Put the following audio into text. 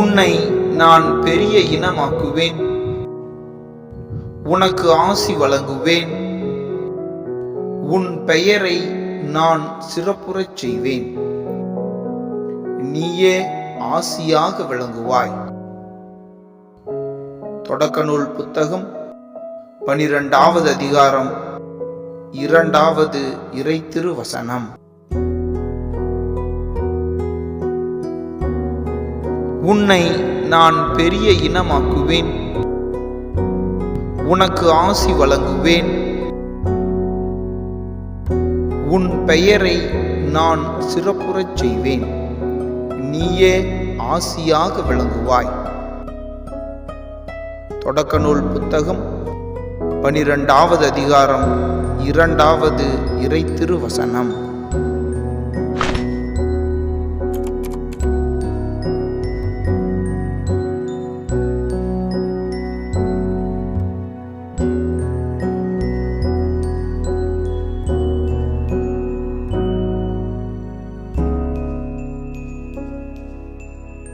உன்னை நான் பெரிய இனமாக்குவேன், உனக்கு ஆசி வழங்குவேன், உன் பெயரை நான் சிறப்புறச் செய்வேன், நீயே ஆசியாக விளங்குவாய். தொடக்க நூல் புத்தகம் 12வது அதிகாரம் 2வது இறைத்திருவசனம். உன்னை நான் பெரிய இனமாக்குவேன், உனக்கு ஆசி வழங்குவேன், உன் பெயரை நான் சிறப்புறச் செய்வேன், நீயே ஆசியாக விளங்குவாய். தொடக்க நூல் புத்தகம் 12வது அதிகாரம் 2வது இறைத்திருவசனம்.